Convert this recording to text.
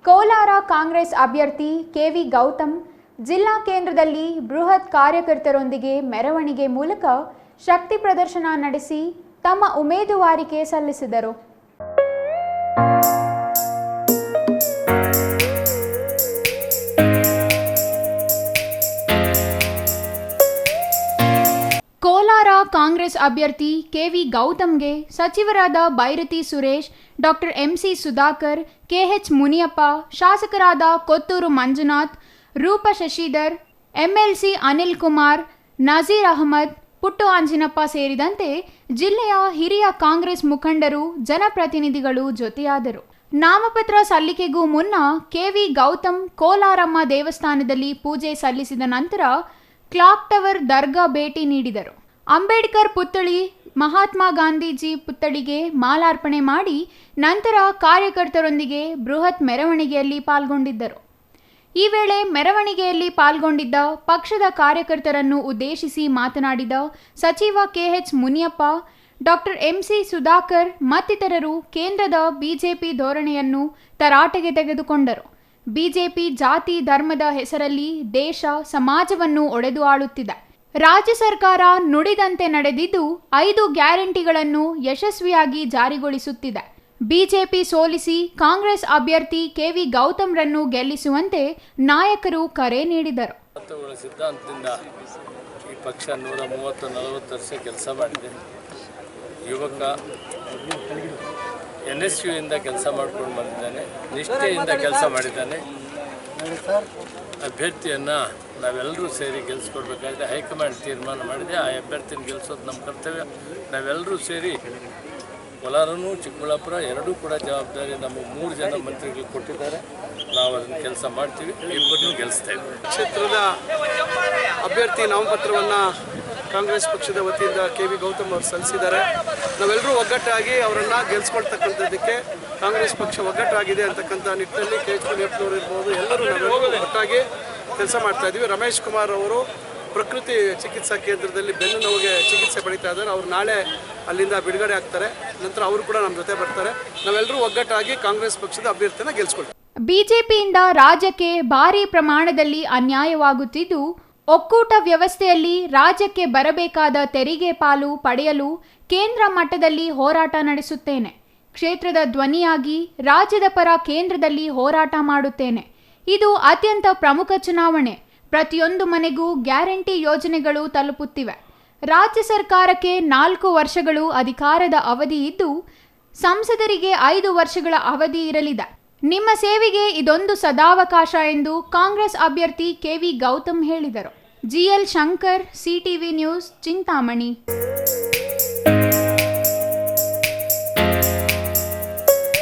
ಕೋಲಾರ ಕಾಂಗ್ರೆಸ್ ಅಭ್ಯರ್ಥಿ ಕೆವಿ ಗೌತಮ್ ಜಿಲ್ಲಾ ಕೇಂದ್ರದಲ್ಲಿ ಬೃಹತ್ ಕಾರ್ಯಕರ್ತರೊಂದಿಗೆ ಮೆರವಣಿಗೆ ಮೂಲಕ ಶಕ್ತಿ ಪ್ರದರ್ಶನ ನಡೆಸಿ ತಮ್ಮ ಉಮೇದುವಾರಿಕೆ ಸಲ್ಲಿಸಿದರು. ಕೋಲಾರ ಕಾಂಗ್ರೆಸ್ ಅಭ್ಯರ್ಥಿ ಕೆವಿ ಗೌತಮ್ಗೆ ಸಚಿವರಾದ ಬೈರತಿ ಸುರೇಶ್, ಡಾಕ್ಟರ್ ಎಂಸಿ ಸುಧಾಕರ್, ಕೆಎಚ್ ಮುನಿಯಪ್ಪ, ಶಾಸಕರಾದ ಕೊತ್ತೂರು ಮಂಜುನಾಥ್, ರೂಪ ಶಶಿಧರ್, ಎಂಎಲ್ಸಿ ಅನಿಲ್ ಕುಮಾರ್, ನಜೀರ್ ಅಹಮದ್, ಪುಟ್ಟು ಅಂಜಿನಪ್ಪ ಸೇರಿದಂತೆ ಜಿಲ್ಲೆಯ ಹಿರಿಯ ಕಾಂಗ್ರೆಸ್ ಮುಖಂಡರು, ಜನಪ್ರತಿನಿಧಿಗಳು ಜೊತೆಯಾದರು. ನಾಮಪತ್ರ ಸಲ್ಲಿಕೆಗೂ ಮುನ್ನ ಕೆವಿ ಗೌತಮ್ ಕೋಲಾರಮ್ಮ ದೇವಸ್ಥಾನದಲ್ಲಿ ಪೂಜೆ ಸಲ್ಲಿಸಿದ ನಂತರ ಕ್ಲಾಕ್ ಟವರ್ ದರ್ಗಾ ಭೇಟಿ ನೀಡಿದರು. ಅಂಬೇಡ್ಕರ್ ಪುತ್ಥಳಿ, ಮಹಾತ್ಮ ಗಾಂಧೀಜಿ ಪುತ್ಥಳಿಗೆ ಮಾಲಾರ್ಪಣೆ ಮಾಡಿ ನಂತರ ಕಾರ್ಯಕರ್ತರೊಂದಿಗೆ ಬೃಹತ್ ಮೆರವಣಿಗೆಯಲ್ಲಿ ಪಾಲ್ಗೊಂಡಿದ್ದರು. ಈ ವೇಳೆ ಮೆರವಣಿಗೆಯಲ್ಲಿ ಪಾಲ್ಗೊಂಡಿದ್ದ ಪಕ್ಷದ ಕಾರ್ಯಕರ್ತರನ್ನು ಉದ್ದೇಶಿಸಿ ಮಾತನಾಡಿದ ಸಚಿವ ಕೆಎಚ್ ಮುನಿಯಪ್ಪ, ಡಾಕ್ಟರ್ ಎಂಸಿ ಸುಧಾಕರ್ ಮತ್ತಿತರರು ಕೇಂದ್ರದ ಬಿಜೆಪಿ ಧೋರಣೆಯನ್ನು ತರಾಟೆಗೆ ತೆಗೆದುಕೊಂಡರು. ಬಿಜೆಪಿ ಜಾತಿ ಧರ್ಮದ ಹೆಸರಲ್ಲಿ ದೇಶ ಸಮಾಜವನ್ನು ಒಡೆದು ಆಳುತ್ತಿದೆ. ರಾಜ್ಯ ಸರ್ಕಾರ ನುಡಿದಂತೆ ನಡೆದಿದ್ದು 5 ಗ್ಯಾರಂಟಿಗಳನ್ನು ಯಶಸ್ವಿಯಾಗಿ ಜಾರಿಗೊಳಿಸುತ್ತಿದೆ. ಬಿಜೆಪಿ ಸೋಲಿಸಿ ಕಾಂಗ್ರೆಸ್ ಅಭ್ಯರ್ಥಿ ಕೆವಿ ಗೌತಮ್ರನ್ನು ಗೆಲ್ಲಿಸುವಂತೆ ನಾಯಕರು ಕರೆ ನೀಡಿದರು. ಸಿದ್ಧಾಂತದಿಂದ ಈ ಪಕ್ಷ 130-40 ವರ್ಷ ಕೆಲಸ ಮಾಡಿದೆ. ಯುವಕ NSUಯಿಂದ ಕೆಲಸ ಮಾಡ್ಕೊಂಡು ಬಂದಿದ್ದಾನೆ, ನಿಷ್ಠೆಯಿಂದ ಕೆಲಸ ಮಾಡಿದ್ದಾನೆ. ಅಭ್ಯರ್ಥಿಯನ್ನು ನಾವೆಲ್ಲರೂ ಸೇರಿ ಗೆಲ್ಲಿಸ್ಕೊಡ್ಬೇಕಾದ್ರೆ ಹೈಕಮಾಂಡ್ ತೀರ್ಮಾನ ಮಾಡಿದೆ. ಆ ಅಭ್ಯರ್ಥಿನ ಗೆಲ್ಲಿಸೋದು ನಮ್ಮ ಕರ್ತವ್ಯ. ನಾವೆಲ್ಲರೂ ಸೇರಿ ಕೋಲಾರನೂ ಚಿಕ್ಕಬಳ್ಳಾಪುರ ಎರಡೂ ಕೂಡ ಜವಾಬ್ದಾರಿ ನಮ್ಮ 3 ಜನ ಮಂತ್ರಿಗಳು ಕೊಟ್ಟಿದ್ದಾರೆ. ನಾವು ಅದನ್ನು ಕೆಲಸ ಮಾಡ್ತೀವಿ, ಇಬ್ಬರನ್ನೂ ಗೆಲ್ಲಿಸ್ತೇವೆ. ಕ್ಷೇತ್ರದ ಅಭ್ಯರ್ಥಿ ನಾಮಪತ್ರವನ್ನು ಕಾಂಗ್ರೆಸ್ ಪಕ್ಷದ ವತಿಯಿಂದ ಕೆವಿ ಗೌತಮ್ ಅವರು ಸಲ್ಲಿಸಿದ್ದಾರೆ. ನಾವೆಲ್ಲರೂ ಒಗ್ಗಟ್ಟಾಗಿ ಅವರನ್ನು ಗೆಲ್ಲಿಸ್ಕೊಳ್ತಕ್ಕಂಥದ್ದಕ್ಕೆ ಕಾಂಗ್ರೆಸ್ ಪಕ್ಷ ಒಗ್ಗಟ್ಟಾಗಿದೆ ಅಂತಕ್ಕಂಥ ನಿಟ್ಟಿನಲ್ಲಿ ಕೆಎಚ್ ಮುನಿಯಪ್ಪನವರು ಇರ್ಬೋದು, ಎಲ್ಲರೂ ನಾವೆಲ್ಲರೂ ಒಟ್ಟಾಗಿ ಕೆಲಸ ಮಾಡ್ತಾ ಇದ್ದೀವಿ. ರಮೇಶ್ ಕುಮಾರ್ ಅವರು ಪ್ರಕೃತಿ ಚಿಕಿತ್ಸಾ ಕೇಂದ್ರದಲ್ಲಿ ಬೆನ್ನು ನೋವಿಗೆ ಚಿಕಿತ್ಸೆ ಪಡಿತಾ ಇದ್ದಾರೆ. ಅವರು ನಾಳೆ ಅಲ್ಲಿಂದ ಬಿಡುಗಡೆ ಆಗ್ತಾರೆ. ನಂತರ ಅವರು ಕೂಡ ನಮ್ಮ ಜೊತೆ ಬರ್ತಾರೆ. ನಾವೆಲ್ಲರೂ ಒಗ್ಗಟ್ಟಾಗಿ ಕಾಂಗ್ರೆಸ್ ಪಕ್ಷದ ಅಭ್ಯರ್ಥಿಯನ್ನು ಗೆಲ್ಲಿಸ್ಕೊಳ್ತೀವಿ. ಬಿಜೆಪಿಯಿಂದ ರಾಜ್ಯಕ್ಕೆ ಭಾರೀ ಪ್ರಮಾಣದಲ್ಲಿ ಅನ್ಯಾಯವಾಗುತ್ತಿದ್ದು, ಒಕ್ಕೂಟ ವ್ಯವಸ್ಥೆಯಲ್ಲಿ ರಾಜ್ಯಕ್ಕೆ ಬರಬೇಕಾದ ತೆರಿಗೆ ಪಾಲು ಪಡೆಯಲು ಕೇಂದ್ರ ಮಟ್ಟದಲ್ಲಿ ಹೋರಾಟ ನಡೆಸುತ್ತೇನೆ. ಕ್ಷೇತ್ರದ ಧ್ವನಿಯಾಗಿ ರಾಜ್ಯದ ಪರ ಕೇಂದ್ರದಲ್ಲಿ ಹೋರಾಟ ಮಾಡುತ್ತೇನೆ. ಇದು ಅತ್ಯಂತ ಪ್ರಮುಖ ಚುನಾವಣೆ. ಪ್ರತಿಯೊಂದು ಮನೆಗೂ ಗ್ಯಾರಂಟಿ ಯೋಜನೆಗಳು ತಲುಪುತ್ತಿವೆ. ರಾಜ್ಯ ಸರ್ಕಾರಕ್ಕೆ 4 ವರ್ಷಗಳು ಅಧಿಕಾರದ ಅವಧಿ ಇದ್ದು, ಸಂಸದರಿಗೆ 5 ವರ್ಷಗಳ ಅವಧಿ ಇರಲಿದೆ. ನಿಮ್ಮ ಸೇವೆಗೆ ಇದೊಂದು ಸದಾವಕಾಶ ಎಂದು ಕಾಂಗ್ರೆಸ್ ಅಭ್ಯರ್ಥಿ ಕೆವಿ ಗೌತಮ್ ಹೇಳಿದರು. GL Shankar, CTV news, Chintamani.